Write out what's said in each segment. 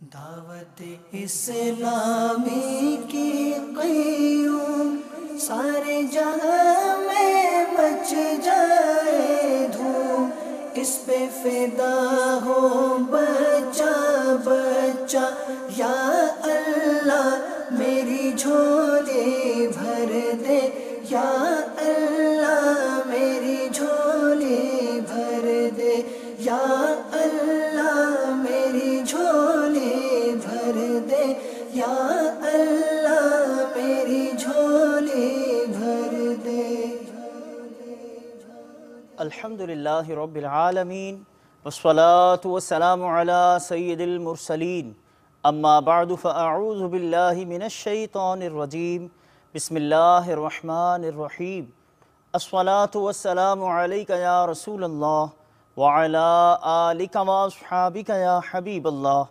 دعوت اسلامی کی قیوم سارے جہاں میں مچ جائے دھوم، اس پہ فدا ہو بچہ بچہ، یا اللہ میری جھولی بھر دے، یا اللہ میری جھولی بھر دے، یا اللہ میری جھولی بھر دے، یا اللہ میری جھولی بھر دے۔ الحمدللہ رب العالمین والصلاة والسلام علی سید المرسلین، اما بعد فاعوذ باللہ من الشیطان الرجیم، بسم اللہ الرحمن الرحیم۔ الصلاة والسلام علیک یا رسول اللہ وعلی آلک واصحابک یا حبیب اللہ،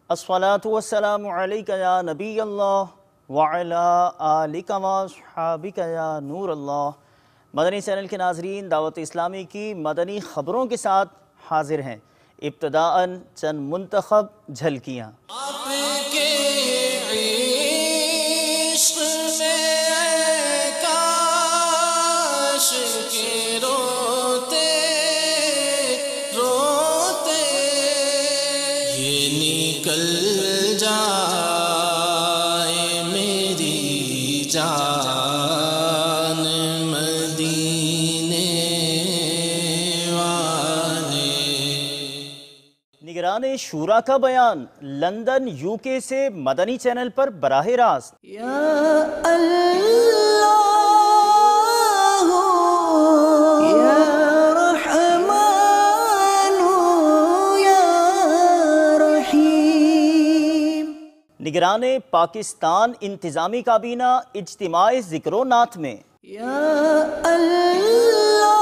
الصلاة والسلام علیک یا نبی اللہ وعلی آلک واصحابک یا نور اللہ۔ مدنی چینل کے ناظرین، دعوت اسلامی کی مدنی خبروں کے ساتھ حاضر ہیں۔ ابتداءً چند منتخب جھلکیاں۔ آپ کے عشق میں کاش کے روتے روتے یہ نکل جائے میری جان مدینے والے۔ نگران شورا کا بیان لندن UK سے مدنی چینل پر براہ راست۔ یا اللہ یا رحمان یا رحیم۔ نگران پاکستان انتظامی کابینہ اجتماع ذکر و نعت میں۔ یا اللہ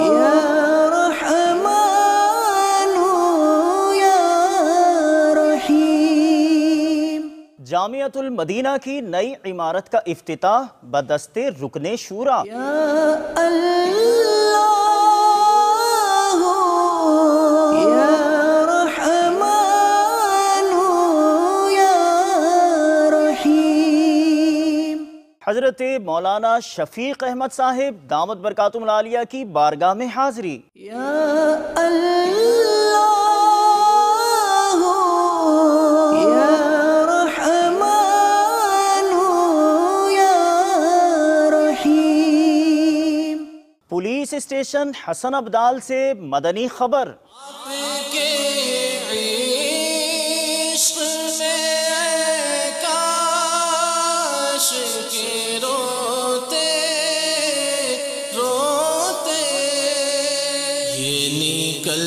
یا رحمان یا رحیم۔ جامعۃ المدینہ کی نئی عمارت کا افتتاح بدست رکن شورا۔ یا اللہ یا رحمان یا رحیم۔ حضرت مولانا شفیق احمد صاحب دامت برکاتہم العالیہ کی بارگاہ میں حاضری۔ یا اللہ یا رحمان یا رحیم۔ پولیس اسٹیشن حسن ابدال سے مدنی خبر۔ آپ کے عشق میں کاش کے روتے روتے یہ نکل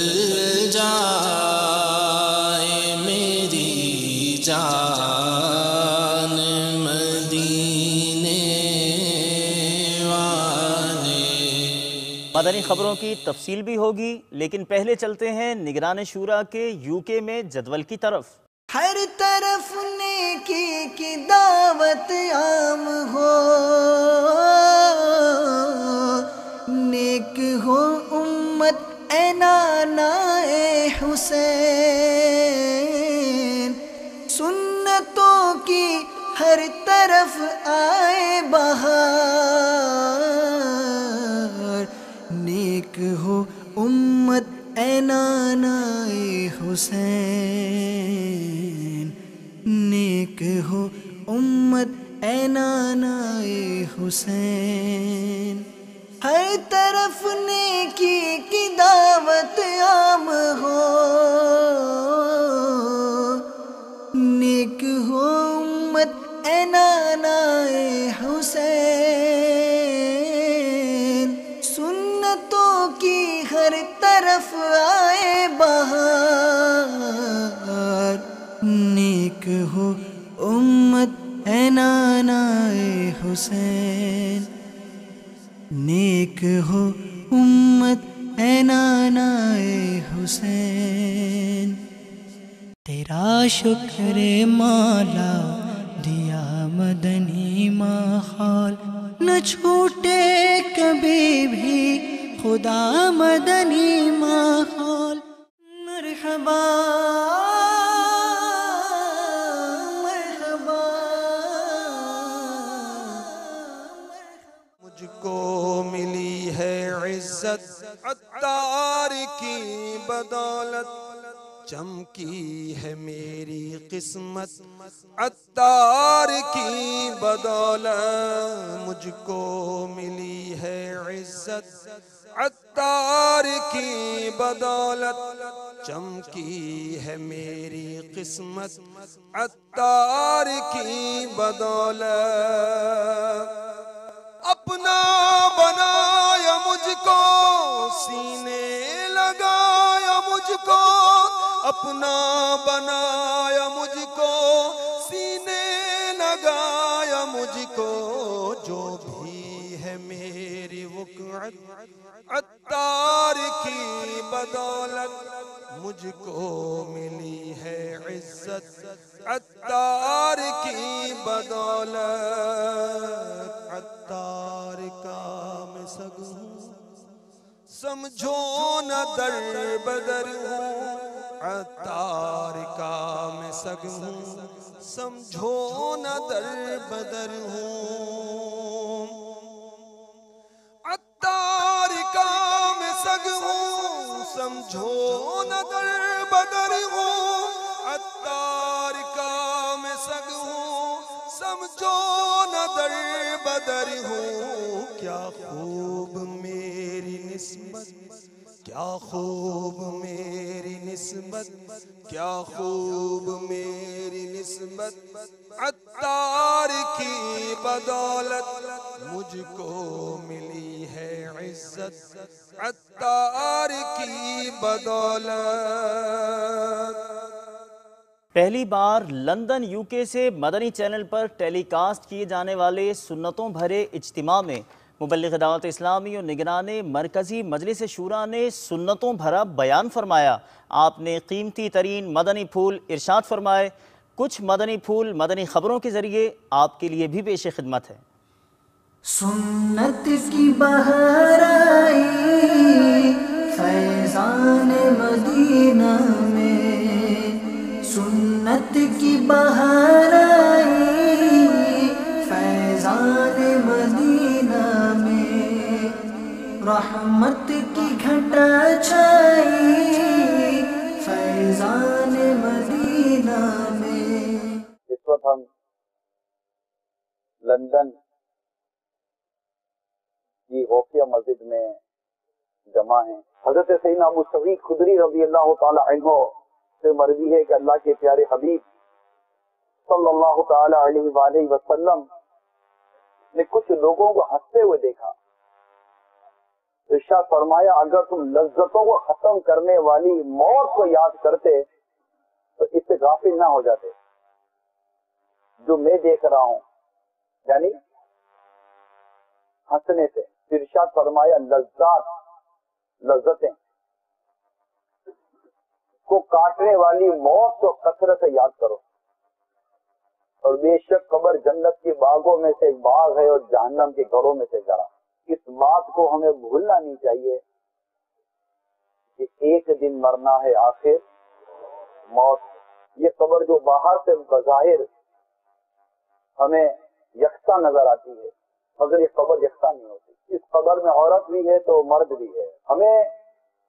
جائے میری جان مدینے والے۔ مدنی خبروں کی تفصیل بھی ہوگی، لیکن پہلے چلتے ہیں نگران شورا کے UK میں جدول کی طرف۔ ہر طرف نیکی کی دعوت عام ہو، نیک ہو امت اے نانا اے حسین، سنتوں کی ہر طرف آئے بہار، نیک ہو امت اے نانا اے حسین، نیک ہو امت اے نانا اے حسین۔ ہر طرف نیکی کی دعوت عام ہو، نیک ہو امت اے نانا اے حسین، سنتوں کی ہر طرف آئے بہار، نیک ہو امت اے نانا اے حسین، نیک ہو امت اے نانا اے حسین۔ تیرا شکر مولا دیا مدنی ماحول، نہ چھوٹے کبھی بھی خدا مدنی ماحول۔ مرحبا مرحبا مرحبا مجھ کو ملی ہے عزت عطار کی بدولت، چمکی ہے میری قسمت عطار کی بدولت، مجھ کو ملی ہے عزت عطار کی بدولت، چمکی ہے میری قسمت عطار کی بدولت، اپنا بنایا مجھ کو سینے لگایا مجھ کو، اپنا بنایا مجھ کو سینے لگایا مجھ کو، جو بھی ہے میری وقعت عطار کی بدولت، مجھ کو ملی ہے عزت عطار کی بدولت، عطار کا میں سگ ہوں سمجھو نہ در بدر ہوں، عطار کا میں سگ ہوں سمجھو نہ در بدر ہوں، عطار کا میں سگ ہوں سمجھو نہ در بدر ہوں، عطار کا میں سگ ہوں سمجھو نہ در بدر ہوں، کیا خوب میری نسبت کیا خوب میری نسبت کیا خوب میری نسبت عطار کی بدولت، مجھ کو ملی ہے عزت عطار کی بدولت۔ پہلی بار لندن یو کے سے مدنی چینل پر ٹیلی کاسٹ کیے جانے والے سنتوں بھرے اجتماع میں مبلغ دعوت اسلامی اور نگران مرکزی مجلس شورا نے سنتوں بھرا بیان فرمایا۔ آپ نے قیمتی ترین مدنی پھول ارشاد فرمائے۔ کچھ مدنی پھول مدنی خبروں کے ذریعے آپ کے لیے بھی پیش خدمت ہے۔ سنت کی بہار آئی فیضان مدینہ میں، سنت کی بہار آئی فیضان مدینہ میں، رحمت کی گھٹا چھائی فیضان مدینہ میں۔ اس وقت ہم لندن کی غوثیہ مسجد میں جمع ہیں۔ حضرت سیدنا ابو سعید خدری رضی اللہ تعالی عنہ سے مروی ہے کہ اللہ کے پیارے حبیب صلی اللہ تعالی علیہ وآلہ وسلم نے کچھ لوگوں کو ہنستے ہوئے دیکھا، ارشاد فرمایا اگر تم لذتوں کو ختم کرنے والی موت کو یاد کرتے تو اس سے غافل نہ ہو جاتے۔ جو میں دیکھ رہا ہوں یعنی ہنسنے سے، ارشاد فرمایا لذتیں کو کاٹنے والی موت کو کثرت سے یاد کرو، اور بے شک قبر جنت کے باغوں میں سے ایک باغ ہے اور جہنم کے گھروں میں سے گھر۔ اس بات کو ہمیں بھولنا نہیں چاہیے کہ ایک دن مرنا ہے، آخر موت۔ یہ قبر جو باہر سے بظاہر ہمیں یکساں نظر آتی ہے مگر یہ قبر یکساں نہیں ہوتی۔ اس قبر میں عورت بھی ہے تو مرد بھی ہے۔ ہمیں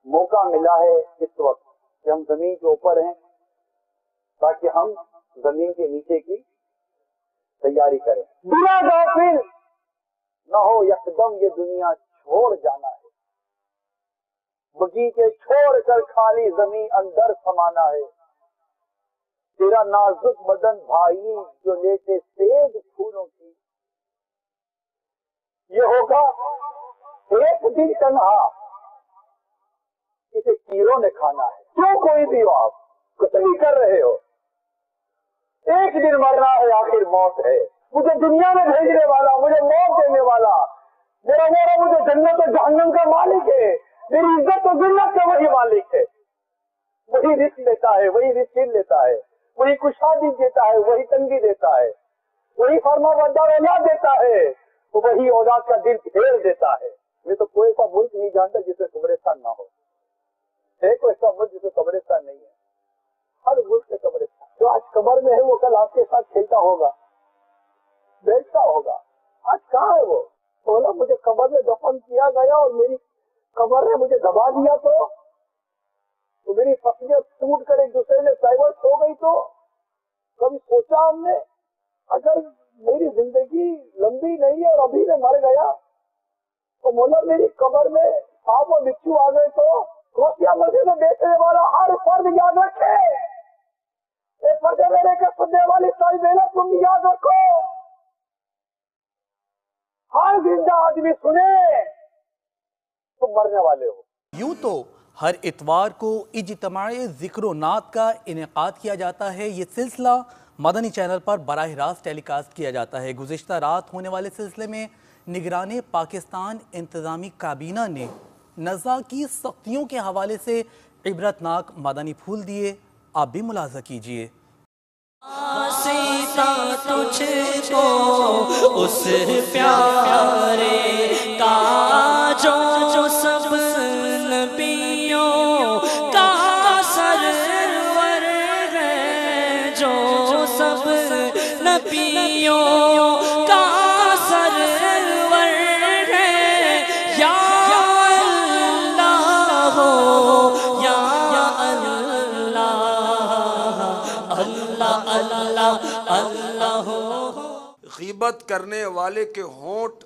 موقع ملا ہے اس وقت کہ ہم زمین کے اوپر ہیں تاکہ ہم زمین کے نیچے کی تیاری کریں، بلا غافل نہ ہو یکدم یہ دنیا چھوڑ جانا ہے، بغیچے چھوڑ کر خالی زمین اندر سمانا ہے، تیرا نازک بدن بھائی جو لیتے سیب پھولوں کی، یہ ہوگا ایک دن تنہا اسے کیڑوں نے کھانا ہے۔ کیوں کوئی بھی ہو آپ کچھ نہیں کر رہے ہو، ایک دن مرنا ہے، آخر موت ہے۔ مجھے دنیا میں بھیجنے والا، مجھے موت دینے والا، میرا مولا مجھے جنت و جہنم کا مالک ہے، میری عزت و ذلت کا وہی مالک ہے، وہی رزق لیتا ہے، وہی رزق چھین لیتا ہے، وہی کشادی دیتا ہے، وہی تنگی دیتا ہے، وہی فرما بردار اولاد دیتا ہے، وہی اولاد کا دل پھیر دیتا ہے۔ میں تو کوئی ایسا ملک نہیں جانتا جسے قبرستان نہ ہو، ہے کوئی ایسا ملک جسے قبرستان نہیں ہے۔ ہر گوشت قبرستان جو آج قبر میں ہے وہ کل آپ کے ساتھ کھیلتا ہوگا، بیٹھتا ہوگا. آج کہاں ہے وہ؟ بولا مجھے قبر میں دفن کیا گیا اور میری قبر نے مجھے دبا دیا تو میری فصلیں ٹوٹ کر ایک دوسرے میں ڈائیورٹ ہو گئی. تو کبھی سوچا ہم نے اگر میری زندگی لمبی نہیں ہے اور ابھی میں مر گیا تو مولا میری قبر میں سانپ و بچھو آ گئے تو کوسیا مسجد میں بیچنے والا ہر فرد یاد رکھے، ایک فرد میرے کے سننے والی ساری میلا تم یاد رکھو، ہر زندہ آدمی سنے تم مرنے والے ہو. یوں تو ہر اتوار کو اجتماع ذکر و نعت کا انعقاد کیا جاتا ہے. یہ سلسلہ مدنی چینل پر براہ راست ٹیلی کاسٹ کیا جاتا ہے. گزشتہ رات ہونے والے سلسلے میں نگران پاکستان انتظامی کابینہ نے نزا کی سختیوں کے حوالے سے عبرتناک مدنی پھول دیے. آپ بھی ملاحظہ کیجئے. سیتا تجھ کو اس پیارے کا جو سب نبیوں کا سرور ہے، جو سب نبیوں کا سرور ہے. یا اللہ ہو یا اللہ، اللہ اللہ اللہ ہو. غیبت کرنے والے کے ہونٹ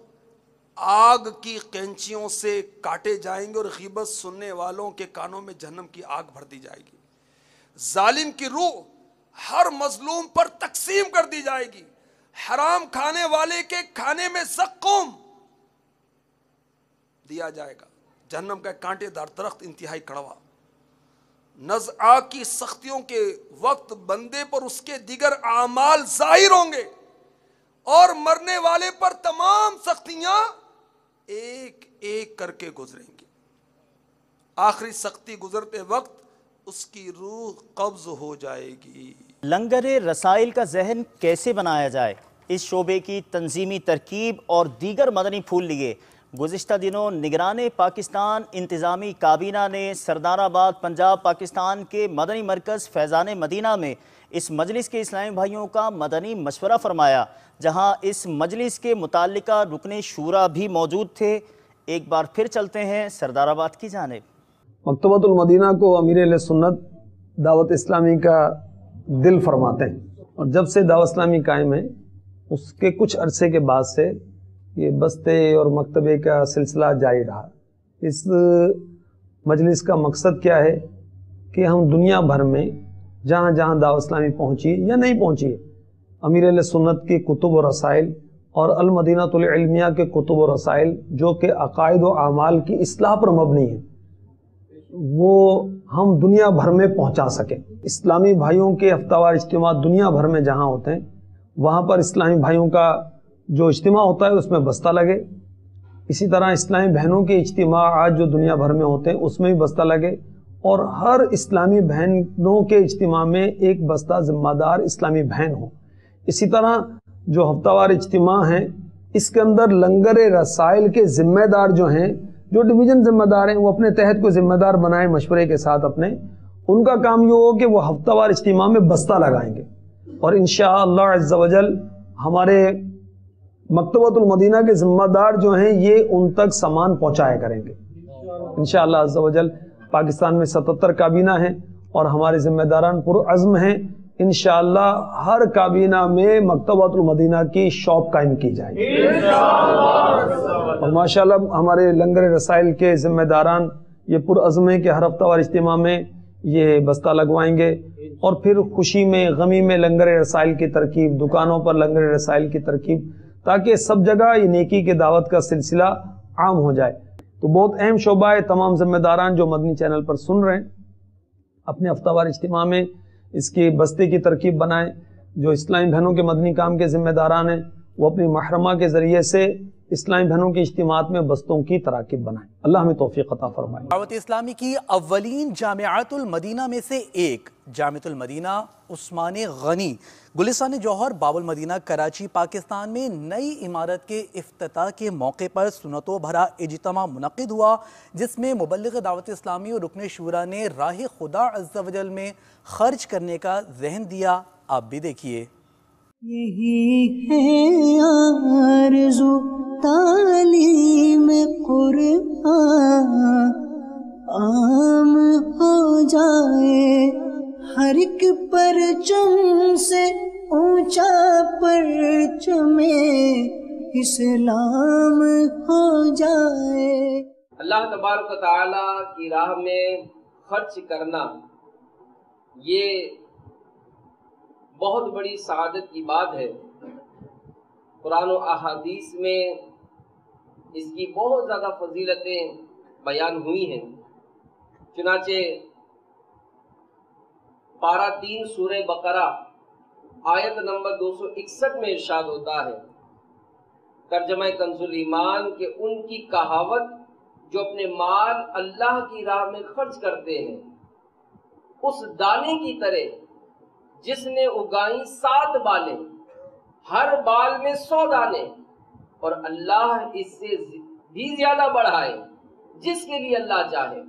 آگ کی قینچیوں سے کاٹے جائیں گے اور غیبت سننے والوں کے کانوں میں جہنم کی آگ بھر دی جائے گی. ظالم کی روح ہر مظلوم پر تقسیم کر دی جائے گی. حرام کھانے والے کے کھانے میں زقوم دیا جائے گا، جہنم کا کانٹے دار درخت انتہائی کڑوا. نزع کی سختیوں کے وقت بندے پر اس کے دیگر اعمال ظاہر ہوں گے اور مرنے والے پر تمام سختیاں ایک ایک کر کے گزریں گی. آخری سختی گزرتے وقت اس کی روح قبض ہو جائے گی. لنگر رسائل کا ذہن کیسے بنایا جائے، اس شعبے کی تنظیمی ترکیب اور دیگر مدنی پھول لیے گزشتہ دنوں نگران پاکستان انتظامی کابینہ نے سردار آباد پنجاب پاکستان کے مدنی مرکز فیضان مدینہ میں اس مجلس کے اسلامی بھائیوں کا مدنی مشورہ فرمایا، جہاں اس مجلس کے متعلقہ رکن شورا بھی موجود تھے. ایک بار پھر چلتے ہیں سردار آباد کی جانب. مکتبۃ المدینہ کو امیر اہل سنت دعوت اسلامی کا دل فرماتے ہیں، اور جب سے دعوت اسلامی قائم ہے اس کے کچھ عرصے کے بعد سے یہ بستے اور مکتبے کا سلسلہ جاری رہا. اس مجلس کا مقصد کیا ہے کہ ہم دنیا بھر میں جہاں جہاں دعوت اسلامی پہنچی یا نہیں پہنچی، امیر اہل سنت کی کتب و رسائل اور المدینہ العلمیہ کے کتب و رسائل جو کہ عقائد و اعمال کی اصلاح پر مبنی ہیں، وہ ہم دنیا بھر میں پہنچا سکیں. اسلامی بھائیوں کے ہفتہ وار اجتماع دنیا بھر میں جہاں ہوتے ہیں وہاں پر اسلامی بھائیوں کا جو اجتماع ہوتا ہے اس میں بستہ لگے. اسی طرح اسلامی بہنوں کے اجتماعات جو دنیا بھر میں ہوتے ہیں اس میں بھی بستہ لگے، اور ہر اسلامی بہنوں کے اجتماع میں ایک بستہ ذمہ دار اسلامی بہن ہو. اسی طرح جو ہفتہ وار اجتماع ہیں اس کے اندر لنگر رسائل کے ذمہ دار جو ہیں، جو ڈویژن ذمہ دار ہیں، وہ اپنے تحت کو ذمہ دار بنائیں مشورے کے ساتھ اپنے. ان کا کام یہ ہو کہ وہ ہفتہ وار اجتماع میں بستہ لگائیں گے، اور انشاءاللہ عز و جل ہمارے مکتبۃ المدینہ کے ذمہ دار جو ہیں یہ ان تک سامان پہنچایا کریں گے انشاءاللہ عز و جل. پاکستان میں 77 کابینہ ہیں اور ہمارے ذمہ داران پرعزم ہیں. انشاءاللہ ہر کابینہ میں مکتبۃ المدینہ کی شاپ قائم کی جائے گی، اور ماشاءاللہ ہمارے لنگر رسائل کے ذمہ داران یہ پرعزم ہیں کہ ہر ہفتہ وار اجتماع میں یہ بستہ لگوائیں گے، اور پھر خوشی میں غمی میں لنگر رسائل کی ترکیب، دکانوں پر لنگر رسائل کی ترکیب، تاکہ سب جگہ یہ نیکی کے دعوت کا سلسلہ عام ہو جائے. تو بہت اہم شعبہ ہے. تمام ذمہ داران جو مدنی چینل پر سن رہے ہیں اپنے ہفتہ وار اجتماع میں اس کی بستے کی ترکیب بنائیں. جو اسلامی بہنوں کے مدنی کام کے ذمہ داران ہیں وہ اپنی محرمہ کے ذریعے سے اسلامی بہنوں کے اجتماعات میں بستوں کی تراکیب بنائیں. اللہ ہمیں توفیق عطا فرمائے. دعوت اسلامی کی اولین جامعات المدینہ میں سے ایک جامعۃ المدینہ عثمان غنی گلستان جوہر باب المدینہ کراچی پاکستان میں نئی عمارت کے افتتاح کے موقع پر سنتوں بھرا اجتماع منعقد ہوا، جس میں مبلغ دعوت اسلامی اور رکن شورا نے راہ خدا عز و جل میں خرچ کرنے کا ذہن دیا. آپ بھی دیکھیے. یہی ہے آرزو تعلیم قرآن عام ہو جائے، ہر ایک پرچم سے اونچا پرچم اسلام ہو جائے. اللہ تبارک و تعالی کی راہ میں خرچ کرنا یہ بہت بڑی سعادت کی بات ہے. قرآن و احادیث میں اس کی بہت زیادہ فضیلتیں بیان ہوئی ہیں. چنانچہ پارہ 3 سورہ بقرہ آیت نمبر 261 میں ارشاد ہوتا ہے، ترجمہ کنز الایمان، کہ ان کی کہاوت جو اپنے مال اللہ کی راہ میں خرچ کرتے ہیں اس دانے کی طرح جس نے اگائیں 7 بالیں، ہر بال میں 100 دانے، اور اللہ اس سے بھی زیادہ بڑھائے جس کے لیے اللہ چاہے،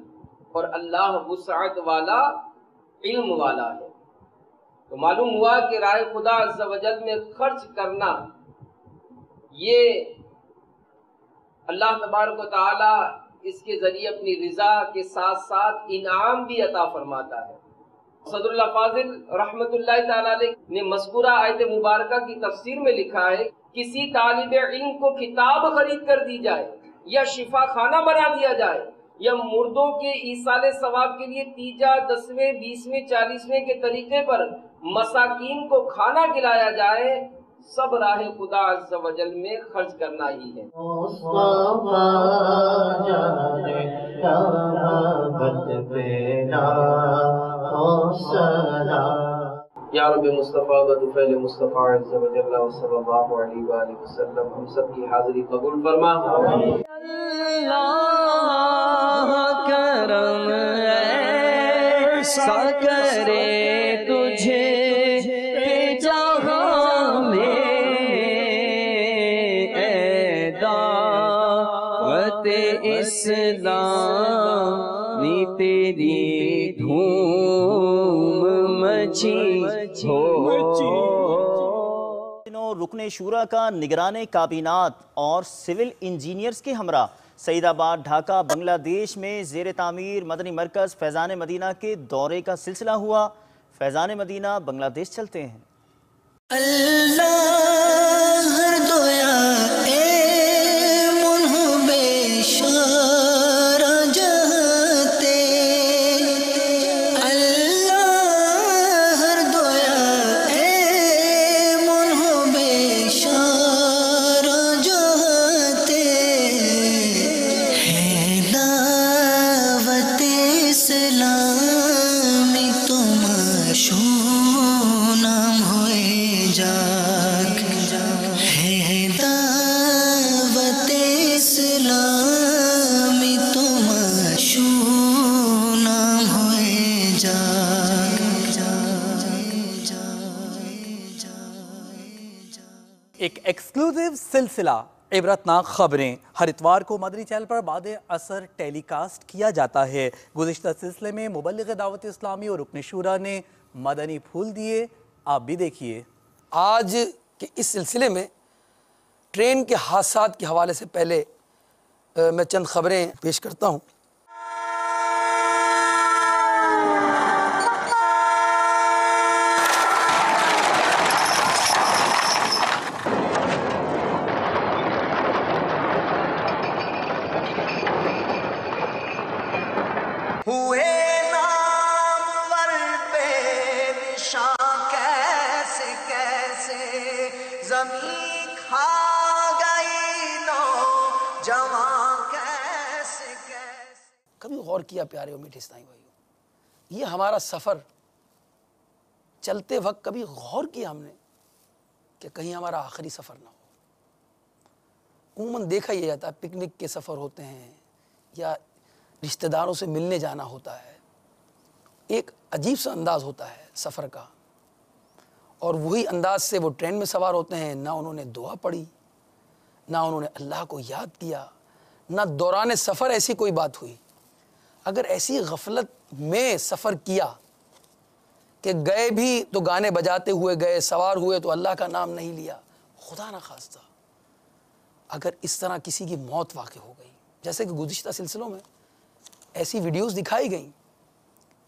اور اللہ وسعت والا علم والا ہے. تو معلوم ہوا کہ راہ خدا عز و جل میں خرچ کرنا یہ اللہ تبارک و تعالی اس کے ذریعے اپنی رضا کے ساتھ ساتھ انعام بھی عطا فرماتا ہے. صدر اللہ فاضل رحمت اللہ تعالی علیہ نے مذکورہ آیت مبارکہ کی تفسیر میں لکھا ہے، کسی طالب علم کو کتاب خرید کر دی جائے یا شفا خانہ بنا دیا جائے یا مردوں کے ایصال ثواب کے لیے 3 10ویں 20ویں 40ویں کے طریقے پر مساکین کو کھانا کھلایا جائے، سب راہ خدا عز و جل میں خرچ کرنا ہی ہے. یا رب مصطفیٰ بدفعل مصطفیٰ عز و جل و صلی اللہ علیہ وآلہ وسلم ہم سب کی حاضری قبول فرما. اللہ کرم ایسا کرے تجھے جہاں میں، اے دعوت اسلامی تیری دھوم مچی ہو. رکن شورا کا نگران کابینات اور سول انجینئرز کے ہمراہ سعید آباد ڈھاکہ بنگلہ دیش میں زیر تعمیر مدنی مرکز فیضان مدینہ کے دورے کا سلسلہ ہوا. فیضان مدینہ بنگلہ دیش چلتے ہیں. اللہ ہر دویا اے منہ بے شارہ جہتے، اللہ ہر دویا اے منہ بے شارہ جہتے، ہے دعوت اسلامی تم شونام ہوئے جاگ، ہے دعوت اسلامی تم شونام ہوئے جاگ. ایک ایکسکلوزیو سلسلہ عبرتناک خبریں ہر اتوار کو مدنی چینل پر بعد اثر ٹیلی کاسٹ کیا جاتا ہے. گزشتہ سلسلے میں مبلغ دعوت اسلامی اور رکن شورا نے مدنی پھول دیے. آپ بھی دیکھیے. آج کے اس سلسلے میں ٹرین کے حادثات کے حوالے سے پہلے میں چند خبریں پیش کرتا ہوں. ہوئے نامور بے نشان کیسے کیسے، زمین کھا گئی نوجوان کیسے کیسے. کبھی غور کیا پیارے و میٹھے اسلامی بھائیوں، یہ ہمارا سفر چلتے وقت کبھی غور کیا ہم نے کہ کہیں ہمارا آخری سفر نہ ہو. عموماً دیکھا یہ جاتا ہے پکنک کے سفر ہوتے ہیں یا رشتہ داروں سے ملنے جانا ہوتا ہے، ایک عجیب سا انداز ہوتا ہے سفر کا، اور وہی انداز سے وہ ٹرین میں سوار ہوتے ہیں، نہ انہوں نے دعا پڑھی، نہ انہوں نے اللہ کو یاد کیا، نہ دوران سفر ایسی کوئی بات ہوئی۔ اگر ایسی غفلت میں سفر کیا کہ گئے بھی تو گانے بجاتے ہوئے گئے، سوار ہوئے تو اللہ کا نام نہیں لیا، خدا نہ خواستہ اگر اس طرح کسی کی موت واقع ہو گئی، جیسے کہ گزشتہ سلسلوں میں ایسی ویڈیوز دکھائی گئیں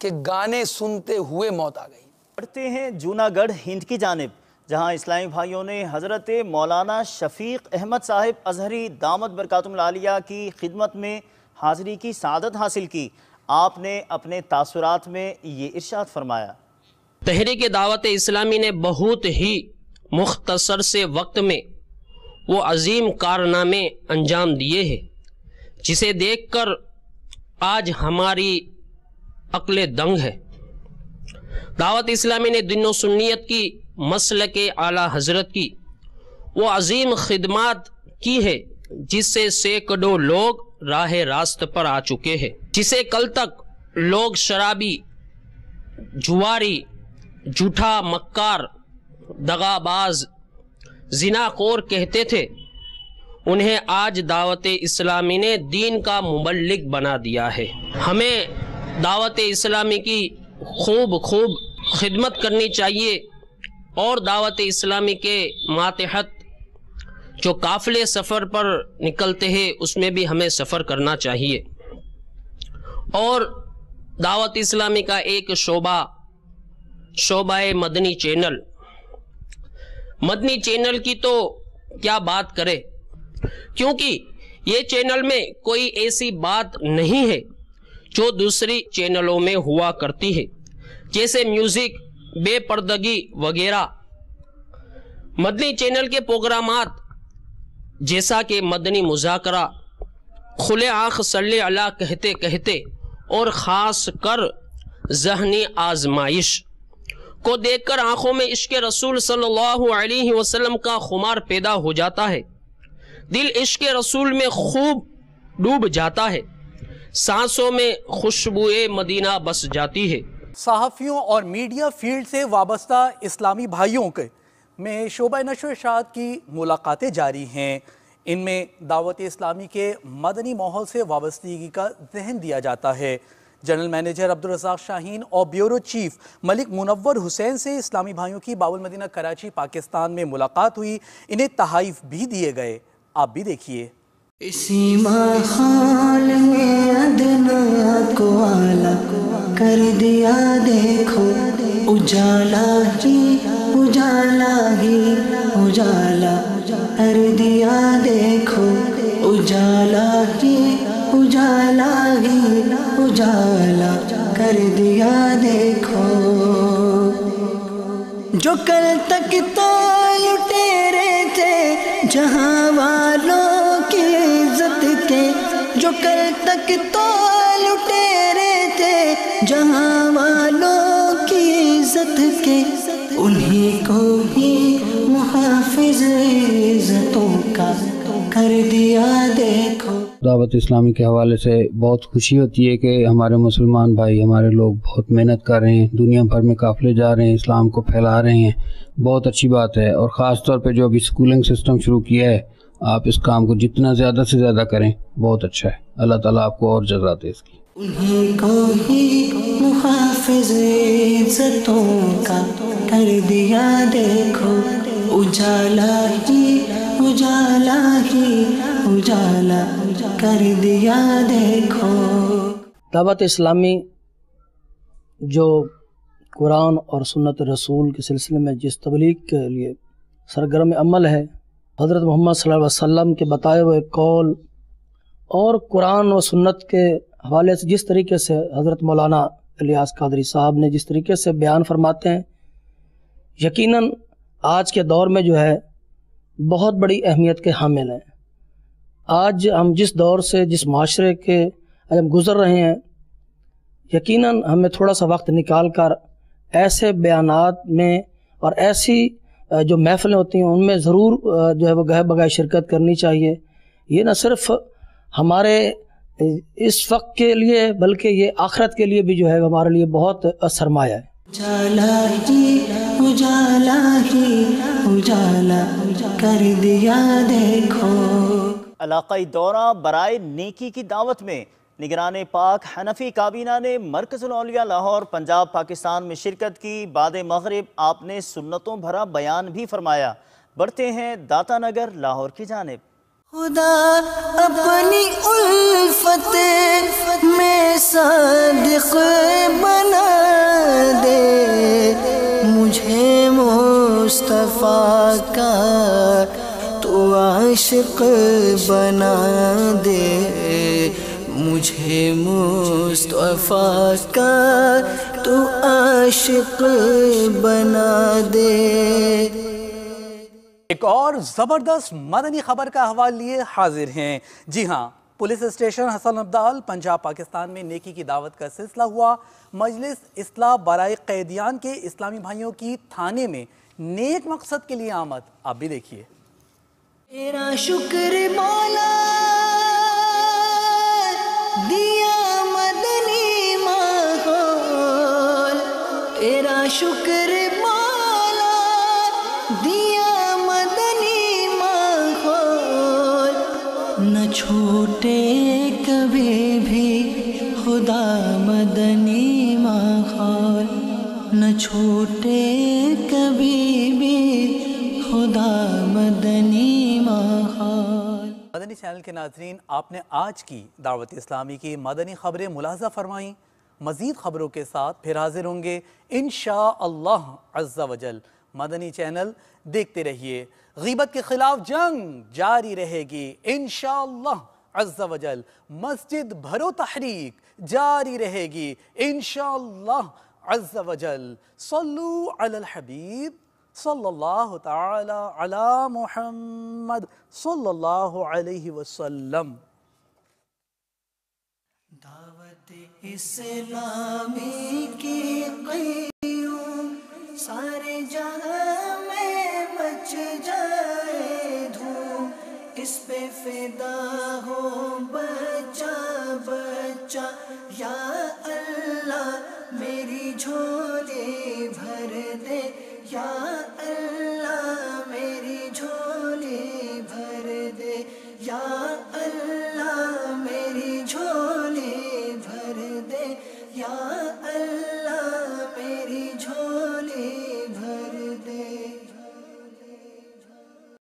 کہ گانے سنتے ہوئے موت آ گئی۔ بڑھتے ہیں جوناگڑھ ہند کی جانب، جہاں اسلامی بھائیوں نے حضرت مولانا شفیق احمد صاحب ازہری دامت برکاتہم العالیہ کی خدمت میں حاضری کی سعادت حاصل کی۔ آپ نے اپنے تاثرات میں یہ ارشاد فرمایا: تحریک دعوت اسلامی نے بہت ہی مختصر سے وقت میں وہ عظیم کارنامے انجام دیے ہیں جسے دیکھ کر آج ہماری عقل دنگ ہے۔ دعوت اسلامی نے دین و سنیت کی مسلک اعلیٰ حضرت کی وہ عظیم خدمات کی ہے جس سے سینکڑوں لوگ راہ راست پر آ چکے ہیں، جسے کل تک لوگ شرابی، جواری، جھوٹا مکار، دغاباز، زناخور کہتے تھے، انہیں آج دعوت اسلامی نے دین کا مبلغ بنا دیا ہے۔ ہمیں دعوت اسلامی کی خوب خدمت کرنی چاہیے اور دعوت اسلامی کے ماتحت جو قافلے سفر پر نکلتے ہیں اس میں بھی ہمیں سفر کرنا چاہیے۔ اور دعوت اسلامی کا ایک شعبہ مدنی چینل کی تو کیا بات کرے، کیونکہ یہ چینل میں کوئی ایسی بات نہیں ہے جو دوسری چینلوں میں ہوا کرتی ہے، جیسے میوزک، بے پردگی وغیرہ۔ مدنی چینل کے پروگرامات جیسا کہ مدنی مذاکرہ، کھلے آنکھ صلی اللہ کہتے کہتے اور خاص کر ذہنی آزمائش کو دیکھ کر آنکھوں میں عشق رسول صلی اللہ علیہ وسلم کا خمار پیدا ہو جاتا ہے، دل عشق رسول میں خوب ڈوب جاتا ہے، سانسوں میں خوشبوئے مدینہ بس جاتی ہے۔ صحافیوں اور میڈیا فیلڈ سے وابستہ اسلامی بھائیوں کے میں شعبہ نشر و اشاعت کی ملاقاتیں جاری ہیں۔ ان میں دعوت اسلامی کے مدنی ماحول سے وابستگی کا ذہن دیا جاتا ہے۔ جنرل مینیجر عبدالرزاق شاہین اور بیورو چیف ملک منور حسین سے اسلامی بھائیوں کی باب المدینہ کراچی پاکستان میں ملاقات ہوئی، انہیں تحائف بھی دیے گئے، آپ بھی دیکھیے۔ اسی ماحول میں ادنا کو اعلیٰ کر دیا، دیکھو اجالا ہی اجالا ہی اجالا کر دیا، دیکھو اجالا ہی اجالا ہی اجالا کر دیا، دیکھو جو کل تک تو لٹیرے تھے جہاں والوں کی عزت کے، جو کل تک تو لٹیرے تھے جہاں والوں کی عزت کے، انہیں کو ہی محافظ عزتوں کا کر دیا، دیکھو۔ دعوت اسلامی کے حوالے سے بہت خوشی ہوتی ہے کہ ہمارے مسلمان بھائی، ہمارے لوگ بہت محنت کر رہے ہیں، دنیا بھر میں قافلے جا رہے ہیں، اسلام کو پھیلا رہے ہیں، بہت اچھی بات ہے۔ اور خاص طور پہ جو ابھی اسکولنگ سسٹم شروع کیا ہے، آپ اس کام کو جتنا زیادہ سے زیادہ کریں بہت اچھا ہے، اللہ تعالیٰ آپ کو اور جزا دے اس کی۔ انہیں کو ہی محافظ عزتوں کا کر دیا، دیکھو اجالا ہی اجالا ہی اجالا کر دیا، دیکھو۔ دعوت اسلامی جو قرآن اور سنت رسول کے سلسلے میں جس تبلیغ کے لیے سرگرم عمل ہے، حضرت محمد صلی اللہ علیہ وسلم کے بتائے ہوئے قول اور قرآن و سنت کے حوالے سے جس طریقے سے حضرت مولانا الیاس قادری صاحب نے جس طریقے سے بیان فرماتے ہیں، یقیناً آج کے دور میں جو ہے بہت بڑی اہمیت کے حامل ہیں۔ آج ہم جس دور سے، جس معاشرے کے ہم گزر رہے ہیں، یقیناً ہمیں تھوڑا سا وقت نکال کر ایسے بیانات میں اور ایسی جو محفلیں ہوتی ہیں ان میں ضرور جو ہے وہ گہے بگائے شرکت کرنی چاہیے، یہ نہ صرف ہمارے اس وقت کے لیے بلکہ یہ آخرت کے لیے بھی جو ہے ہمارے لیے بہت سرمایہ ہے۔ اجالا ہی اجالا کر دیا دیکھو۔ علاقائی دورہ برائے نیکی کی دعوت میں نگران پاک حنفی کابینہ نے مرکز الاولیاء لاہور پنجاب پاکستان میں شرکت کی۔ بعد مغرب آپ نے سنتوں بھرا بیان بھی فرمایا۔ بڑھتے ہیں داتا نگر لاہور کی جانب۔ خدا اپنی الفت میں صادق بنا دے، مجھے مصطفیٰ کا تو عاشق بنا دے، مجھے مصطفیٰ کا تو عاشق بنا دے۔ ایک اور زبردست مدنی خبر کا حوالہ لیے حاضر ہیں۔ جی ہاں، پولیس اسٹیشن حسن ابدال پنجاب پاکستان میں نیکی کی دعوت کا سلسلہ ہوا۔ مجلس اصلاح برائے قیدیان کے اسلامی بھائیوں کی تھانے میں نیک مقصد کے لیے آمد۔ آپ بھی دیکھیے۔ تیرا شکر مولا دیا مدنی ماحول، تیرا شکر مولا دیا مدنی ماحول، نہ چھوٹے کبھی بھی خدا مدنی ماحول، نہ چھوٹے کبھی بھی خدا مدنی ماحول۔ مدنی چینل کے ناظرین، آپ نے آج کی دعوت اسلامی کی مدنی خبریں ملاحظہ فرمائیں۔ مزید خبروں کے ساتھ پھر حاضر ہوں گے انشاءاللہ عز و جل۔ مدنی چینل دیکھتے رہیے۔ غیبت کے خلاف جنگ جاری رہے گی انشاءاللہ عز و جل۔ مسجد بھرو تحریک جاری رہے گی انشاءاللہ عز و جل۔ صلو علی الحبیب صلی اللہ تعالی علی محمد صلی اللہ علیہ وسلم۔ دعوت اسلامی کی قیوم سارے جہاں میں مچ جائے دھوم، اس پہ فدا ہو بچہ بچہ، یا اللہ میری جھولی بھر دے